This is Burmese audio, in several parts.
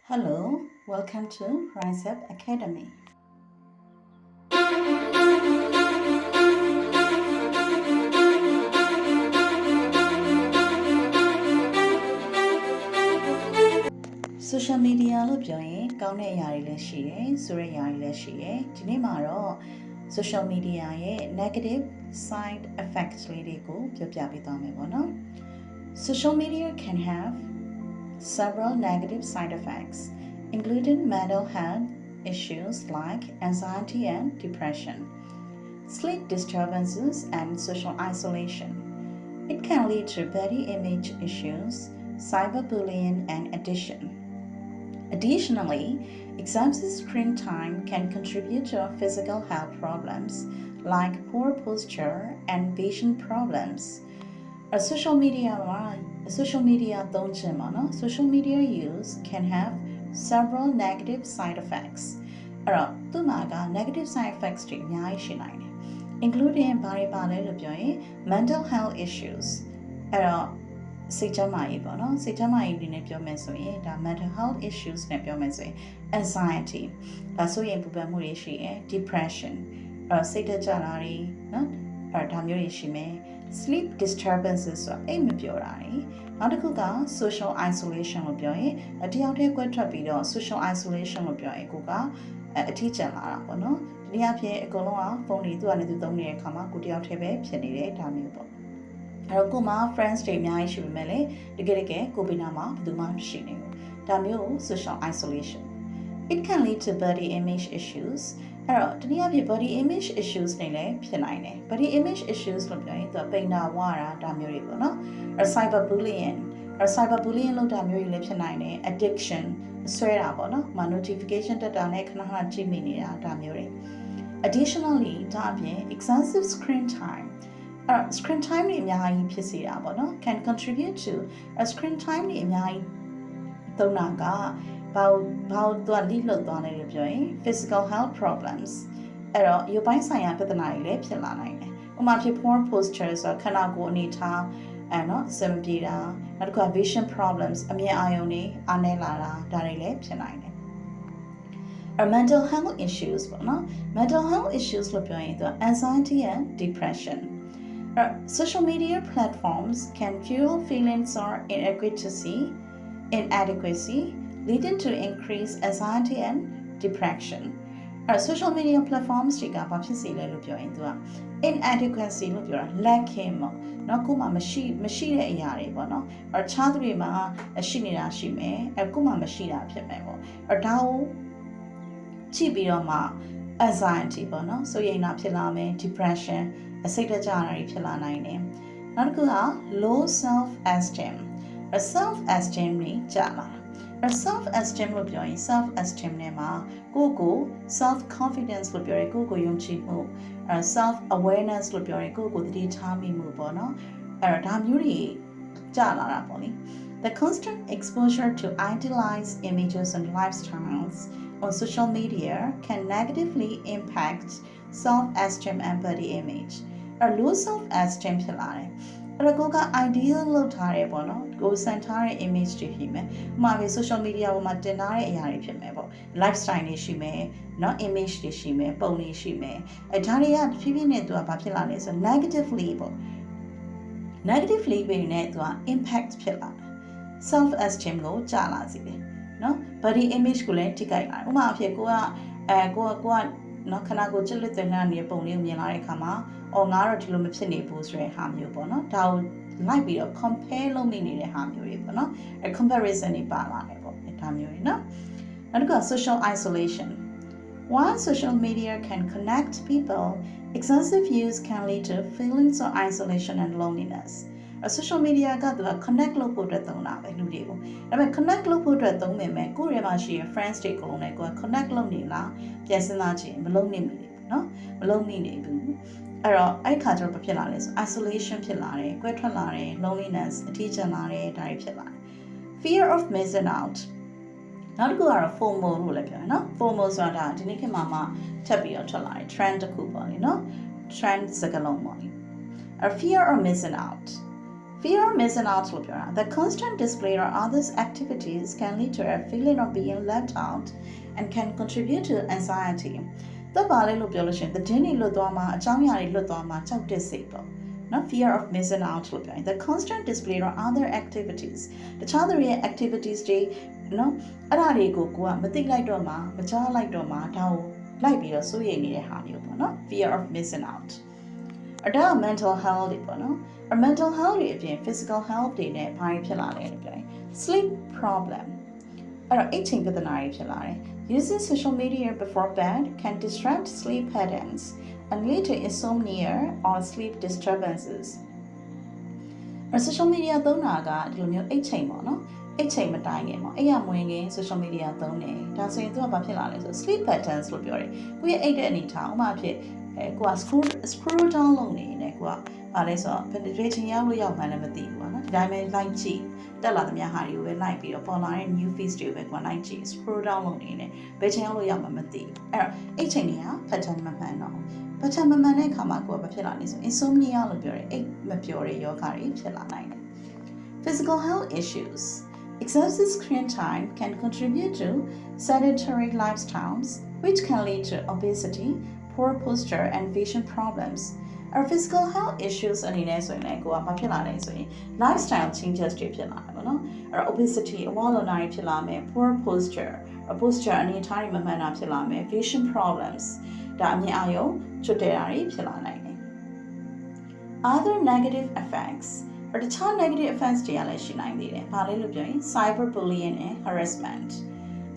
Hello, welcome to Rise Up Academy. Social media လို့ပြောရင်ကောင်းတဲ့အရာတွေလည်းရှိတယ်ဆိုတဲ့အရာတွေလည်းရှိတယ်ဒီနေ့မှာတော့ social media ရဲ့ negative side effects လေးတွေကိုပြောပြပေးသွားမယ်ပေါ့နော် Social media can have several negative side effects including mental health issues like anxiety and depression, sleep disturbances and social isolation. It can lead to body image issues, cyberbullying and addiction.Additionally, excessive screen time can contribute to physical health problems like poor posture and vision problems. Social media social media use can have several negative side effects. အဲ့တော့သူ့မှာက negative side effects တွေအများကြီးရှိနိုင်တယ် including ဘာတွေပါလဲလို့ပြောရင် mental health issues အဲ့တော့စိတ်ကျန်းမာရေးပေါ့နော်စိတ်ကျန်းမာရေးတွေနဲ့ပြောမယ်ဆိုရင်ဒါ mental health issues နဲ့ပြောမယ်ဆိုရင် anxiety ဒါဆိုရင်ပူပန်မှုတွေရှိရင် depression စိတ်ဓာတ်ကျတာတွေနော်ဒါမျိုးတွေရှိမယ် sleep disturbances ဆိုတာအိပ်မပျော်တာတွေနောက်တစ်ခုက social isolation လို့ပြောရင်တယောက်တည်းကွက်ထွက်ပြီးတော့ social isolation လို့ပြောရင်ကိုကအထီးကျန်လာတာပေါ့နော်ဒီနေ့အဖြစ်အကုန်လုံးကဖုန်းတွေသူ့အနေနဲ့သူသုံးနေတဲ့အခါမှာကိုတယောက်တည်းပဲဖြစ်နေတယ်ဒါမျိုးပေါ့အဲ့တော့ကိုမှ friends တွေအများကြီးရှိပေမဲ့လည်းတကယ်ကိုဘေးနားမှာဘယ်သူမှမရှိနေဘူးဒါမျိုး social isolation it can lead to body image issues အဲ့တော့တနည်းအားဖြင့် body image issues တွေလည်းဖြစ်နိုင်တယ် body image issues လို့ပြောရင်သူကပိန်တာဝါတာဒါမျိုးတွေပေါ့နော်cyberbullying လုပ်တာမျိုးတွေလည်းဖြစ်နိုင်တယ် addiction ဆွဲတာပေါ့နော် notification တက်တာနဲ့ခဏခဏကြည့်မိနေတာဒါမျိုးတွေ additionally ဒါအပြင် excessive screen time screen time တွေအများကြီးဖြစ်စေတာပေါ့နော် can contribute to screen time တွေအများကြီးသုံးတာကဘာသူက lead လုပ်သွားတယ်လို့ပြောရင် physical health problems အဲ့တော့ရုပ်ပိုင်းဆိုင်ရာပြဿနာတွေလည်းဖြစ်လာနိုင်တယ်ဥပမာဖြစ် poor posture ဆိုခန္ဓာကိုယ်အနေထားနော်စင်ပြေတာနောက်တစ်ခါ vision problems အမြင်အာရုံတွေအားနည်းလာတာဒါတွေလည်းဖြစ်နိုင်တယ်mental health issues ပေါ့နော် mental health issues လို့ပြောရင်သူက anxiety and depression.Social media platforms can fuel feelings of inadequacy, leading to increased anxiety and depression. Social media platforms တွေကဘာဖြစ်စေလဲလို့ပြောရင်သူက inadequacy လို့ပြောတာ lacking ပေါ့နော်ကိုမှမရှိတဲ့အရာတွေပေါ့နော်အခြားသူတွေမှာရှိနေတာရှိမယ်ကိုမှမရှိတာဖြစ်မယ်ပေါ့ဒါကိုကြည့်ပြီးတော့မှ anxiety ပေါ့နော်ဆိုရင်ဖြစ်လာမယ် depressionစိတ်ဓာတ်ကျတာတွေဖြစ်လာနိုင်တယ်နောက်တစ်ခုက low self esteemတွေကျလာတာ self esteem လို့ပြောရင် self esteem နဲ့မှာကိုယ့်ကို self confidence လို့ပြောရဲကိုယ့်ကိုယုံကြည်မှုself awareness လို့ပြောရဲကိုယ့်ကိုသတိထားမိမှုပေါ့နော်အဲ့တော့ဒါမျိုးတွေကျလာတာပေါ့လေ The constant exposure to idealized images and lifestyles on social media can negatively impact self-esteem and body image. low self-esteem ဖြစ်လာတယ်အဲ့တော့ကိုက ideal လုပ်ထားတယ်ပေါ့နော်ကိုစံထားတဲ့ image တွေဖြစ်မယ်ဥပမာ social media ပေါ်မှာတင်ထားတဲ့အရာတွေဖြစ်မယ်ပေါ့ lifestyle တွေရှိမယ်เนาะ image တွေရှိမယ်ပုံတွေရှိမယ်ဒါတွေကဖြည်းဖြည်းနဲ့သူကဘာဖြစ်လာလဲဆိုတော့ negatively ပေါ့ negatively ပဲနဲ့သူက impact ဖြစ်လာတယ် self esteem ကိုကျလာစေတယ်เนาะ body image ကိုလည်းထိခိုက်လာတယ်ဥပမာအဖြစ်ကိုကနော်ခဏကိုကြက်လက်သွင်းနေတဲ့ပုံလေးကိုမြင်လာတဲ့အခါမှာငါတော့ဒီလိုမဖြစ်နေဘူးဆိုတဲ့ဟာမျိုးပေါ့နော်ဒါကိုလိုက်ပြီးတော့ compare လုပ်မိနေတဲ့ဟာမျိုးတွေပေါ့နော်comparison တွေပါလာတယ်ပေါ့ဒါမျိုးတွေနော်နောက်တစ်ခုက social isolation while social media can connect people excessive use can lead to feelings of isolation and loneliness social media ကသူက connect လုပ်ဖို့အတွက်သုံးတာပဲလူတွေကိုဒါပေမဲ့ connect လုပ်ဖို့အတွက်သုံးပေမဲ့ကိုယ့်ရဲ့မှာရှိတဲ့ friends တွေအကုန်လုံးနဲ့ကိုယ်က connect လုပ်နေလားပြန်စဉ်းစားကြည့်မလုပ်နေမိဘူးเนาะမလုပ်နေဘူးအဲ့တော့အဲ့ခါကျတော့ဖြစ်လာလဲဆို isolation ဖြစ်လာတယ်ကွဲထွက်လာတယ် loneliness အထီးကျန်လာတယ်ဒါတွေဖြစ်လာတယ် fear of missing out နောက်တစ်ခုကတော့ FOMO လို့လည်းပြောတယ်เนาะ FOMO ဆိုတာဒီနေ့ခေတ်မှာထပ်ပြီးတော့ထွက်လာတယ် trend တစ်ခုပေါ့လေเนาะ trend စကားလုံးပေါ့လေ fear of missing out Fear of missing out လို့ပြောတာ The constant display of others' activities can lead to a feeling of being left out and can contribute to anxiety. တော့ပါလေလို့ပြောလို့ရှိရင်သတင်းတွေလွတ်သွားမှာအကြောင်းအရာတွေလွတ်သွားမှာကြောက်တဲ့စိတ်ပေါ့နော် fear of missing out လို့ပြောရင် The constant display of other activities တခြားသူတွေရဲ့ activities တွေနော်အဲ့ဒါတွေကိုကိုကမသိလိုက်တော့မှာမကြားလိုက်တော့မှာဒါကိုလိုက်ပြီးတော့စိုးရိမ်နေတဲ့ဟာမျိုးပေါ့နော် fear of missing out အဲ့ဒါ mental health တွေပေါ့နော် mental health တွေအပြင် physical health တွေနဲ့ဘာတွေဖြစ်လာလဲလို့ပြောရင် sleep problem အဲ့တော့အိတ်ချိန်ပြဿနာတွေဖြစ်လာတယ် Using social media before bed can disrupt sleep patterns and lead to insomnia or sleep disturbances. Social media သုံးတာကဒီလိုမျိုးအိတ်ချိန်ပေါ့နော်အိတ်ချိန်မတိုင်းခင်ပေါ့အိတ်ရမဝင်ခင် social media သုံးတယ်ဒါဆိုရင်သူကဘာဖြစ်လာလဲဆို sleep patterns လို့ပြောတယ်ကိုယ့်ရဲ့အိတ်တဲ့အနေထားဥပမာဖြစ်ကိုက scroll down လုပ်နေနေကိုကဘာလဲဆိုတော့ penetration ရောက်လို့ရောက်မှန်းလည်းမသိဘူးပေါ့နော်ဒီတိုင်းပဲ like ကြည့်တက်လာသမျှဟာတွေကိုပဲ like ပြီးတော့ပေါ်လာတဲ့ new feeds တွေကိုပဲကိုက like ကြည့် scroll down လုပ်နေနေဘယ်ချိန်ရောက်လို့ရောက်မှမသိဘူးအဲ့တော့အိတ်ချိန်တွေက pattern မမှန်တော့pattern မမှန်တဲ့အခါမှာကိုကဘာဖြစ်လာလဲဆို insomnia လို့ပြောတယ်အိတ်မပျော်တဲ့ယောဂတွေဖြစ်လာနိုင်တယ် physical health issues excessive screen time can contribute to sedentary lifestyles which can lead to obesity poor posture and vision problems Our physical health issues အနေနဲ့ဆိုရင်လည်းကိုကဘာဖြစ်လာလဲဆိုရင် lifestyle changes တွေဖြစ်လာတယ်ပေါ့နော်အဲ့တော့ obesity အဝါလွန်တာတွေဖြစ်လာမယ် poor posture posture အနေထားတွေမမှန်တာဖြစ်လာမယ် vision problems ဒါအမြင်အာရုံချွတ်တဲ့တာတွေဖြစ်လာနိုင်တယ် other negative effects တခြား negative effects တွေကလည်းရှိနိုင်သေးတယ်ဘာလဲလို့ပြောရင် cyberbullying and harassment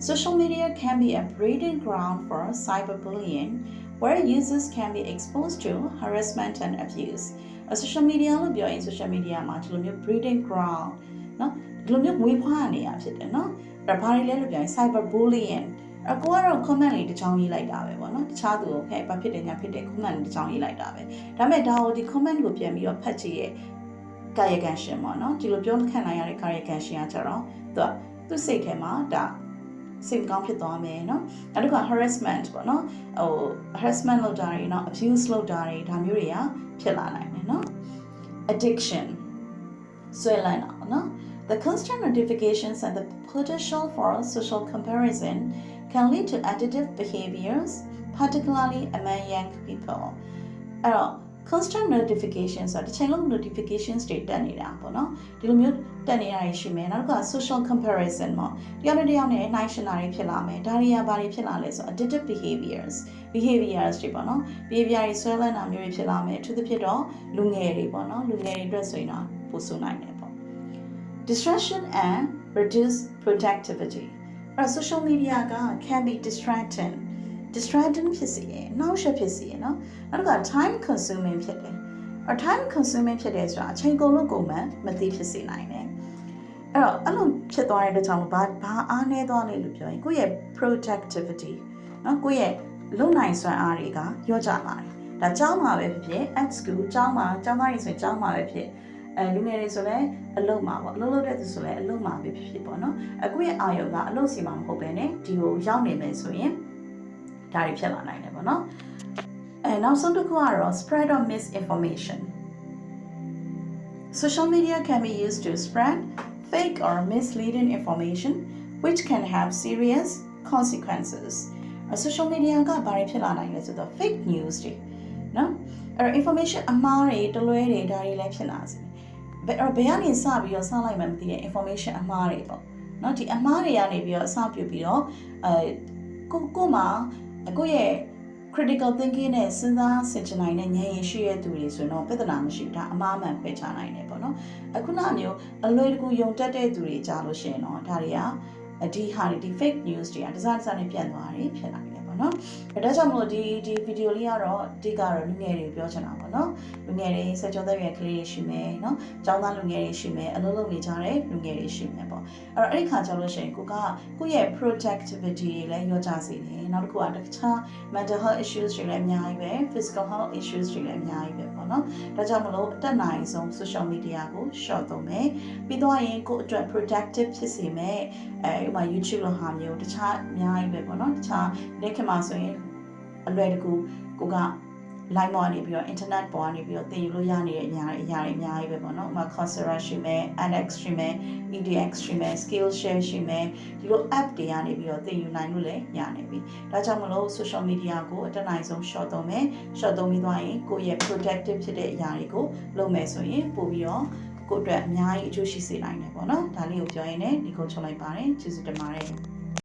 social media can be a breeding ground for cyberbullying where users can be exposed to harassment and abuse. Social media လို့ပြောရင် social media မှာဒီလိုမျိုး breeding ground เนาะဒီလိုမျိုးမွေးဖွားနေရဖြစ်တယ်เนาะဒါဘာတွေလဲလို့ပြောရင် cyberbullying အကိုကတော့ comment လေးတစ်ချောင်းရေးလိုက်တာပဲပေါ့နော်တခြားသူကိုဟဲ့ဘာဖြစ်တယ်ညာဖြစ်တယ် comment တစ်ချောင်းရေးလိုက်တာပဲဒါပေမဲ့ဒါကိုဒီ comment ကိုပြန်ပြီးတော့ဖတ်ကြည့်ရဲ့ကာယကံရှင်ပေါ့နော်ဒီလိုပြောခံနိုင်ရတဲ့ကာယကံရှင်ကကြတော့သူစိတ်ထဲမှာဒါစိတ်ကောင်းဖြစ်သွားမယ်เนาะနောက်တစ်ခါ harassment ပေါ့เนาะharassment လုပ်တာတွေเนาะ abuse လုပ်တာတွေဒါမျိုးတွေကဖြစ်လာနိုင်တယ်เนาะ addiction ဆွဲလန်းတာเนาะ the constant notifications and the potential for social comparison can lead to addictive behaviors particularly among young people အဲ့တော့constant notifications ဆိုတော့တစ်ချိန်လုံး notifications တွေတက်နေတာပေါ့နော်ဒီလိုမျိုးတက်နေတာရှိမယ်နောက်က social comparison ပေါ့တယောက်နဲ့တယောက်နဲ့နှိုင်းယှဉ်တာတွေဖြစ်လာမယ်ဒါတွေကဘာတွေဖြစ်လာလဲဆိုတော့ addictive behaviors တွေပေါ့နော် behavior တွေဆွဲလန်းတာမျိုးတွေဖြစ်လာမယ်အထူးသဖြင့်တော့လူငယ်တွေပေါ့နော်လူငယ်တွေအတွက်ဆိုရင်တော့ပိုဆိုနိုင်တယ်ပေါ့ distraction and reduce productivity အဲ့ social media က can be distracting ဖြစ်စေတယ်နှောက်ယှက်ဖြစ်စေတယ်နော်နောက်က time consuming ဖြစ်တယ်။ time consuming ဖြစ်တယ်ဆိုတာအချိန်ကုန်လို့ကုန်မှမသိဖြစ်စေနိုင်တယ်။အဲ့လိုဖြစ်သွားတဲ့အတွက်ကြောင့်ဘာအားနည်းသွားလဲလို့ပြောရင်ကိုယ့်ရဲ့ productivity နော်ကိုယ့်ရဲ့လုံနိုင်စွမ်းအားတွေကလျော့ကျလာတယ်။ဒါကျောင်းမှာပဲဖြစ်ဖြစ် at school ကျောင်းသားတွေဆိုရင်ကျောင်းမှာပဲဖြစ်လူငယ်တွေဆိုလည်းအလုပ်မှာပေါ့အလုပ်လုပ်တဲ့သူဆိုလည်းအလုပ်မှာပဲဖြစ်ပေါ့နော်။ကိုယ့်ရဲ့အာရုံကအလုပ်စီမှာမဟုတ်ဘဲနဲ့ဒီကိုရောက်နေမယ်ဆိုရင်ဒါတွေဖြစ်လာနိုင်တယ်ပေါ့နော်နောက်ဆုံးတစ်ခုကတော့ spread of misinformation social media can be used to spread fake or misleading information which can have serious consequences social media ကဘာတွေဖြစ်လာနိုင်လဲဆိုတော့ fake news တွေနော်information အမှားတွေတလွဲတွေဒါတွေလည်းဖြစ်လာစေဘယ်ကနေစပြီးတော့စလိုက်မှမသိတဲ့ information အမှားတွေပေါ့နော်ဒီအမှားတွေကနေပြီးတော့အစပြုပြီးတော့ကိုမှာကိုယ့်ရဲ့ critical thinking နဲ့စဉ်းစားဆင်ခြင်နိုင်တဲ့ဉာဏ်ရည်ရှိတဲ့သူတွေဆိုရင်တော့ပြဿနာမရှိဘူးဒါအမှားမှန်ခွဲခြားနိုင်တယ်ပေါ့နော်အခုနမျိုးအလွယ်တကူယုံတက်တဲ့သူတွေကြားလို့ရှိရင်တော့ဒါတွေကဒီ fake news တွေကတစားနဲ့ပြန်သွားတယ်ဖြစ်လာတယ်ပေါ့နော်ဒါကြောင့်မလို့ဒီဗီဒီယိုလေးကတော့အဓိကတော့လူငယ်တွေပြောချင်တာပေါ့နော်လူငယ်တွေစကြောသက်ရွယ်ကလေးတွေရှိမယ်နော်ကျောင်းသားလူငယ်တွေရှိမယ်အလုပ်လုပ်နေကြတဲ့လူငယ်တွေရှိမယ်ပေါ့အဲ့ခါကျလို့ရှိရင်ကိုယ့်ရဲ့ productivity တွေလည်းရောကြစေတယ်နောက်တစ်ခုကတခြား mental health issues တွေလည်းအများကြီးပဲ physical health issues တွေလည်းအများကြီးပဲပေါ့နော်ဒါကြောင့်မလို့အတက်နိုင်ဆုံး social media ကို short သုံးမယ်ပြီးတော့ရင်ကိုယ့်အတွက် productive ဖြစ်စေမယ်ဥပမာ YouTube လိုဟာမျိုးတခြားအများကြီးပဲပေါ့နော်တခြားလက်ခံမှာဆိုရင်အလွယ်တကူကိုက line ပေါ်နေပြီးတော့ internet ပေါ်နေပြီးတော့သင်ယူလို့ရနေတဲ့အရာတွေအများကြီးပဲပေါ့နော်ဥပမာ Coursera ရှိမယ် edX ရှိမယ် edX ရှိမယ် Skillshare ရှိမယ်ဒီလို app တွေကနေပြီးတော့သင်ယူနိုင်လို့လည်းရနေပြီဒါကြောင့်မလို့ social media ကိုအတက်နိုင်ဆုံး short သုံးမယ် short သုံးပြီးသွားရင်ကိုယ့်ရဲ့ productive ဖြစ်တဲ့အရာတွေကိုလုပ်မယ်ဆိုရင်ပို့ပြီးတော့ကိုယ့်အတွက်အများကြီးအကျိုးရှိစေနိုင်တယ်ပေါ့နော်ဒါလေးကိုပြောရင်းနဲ့ဒီကိုချုပ်လိုက်ပါတယ်ကျေးဇူးတင်ပါတယ်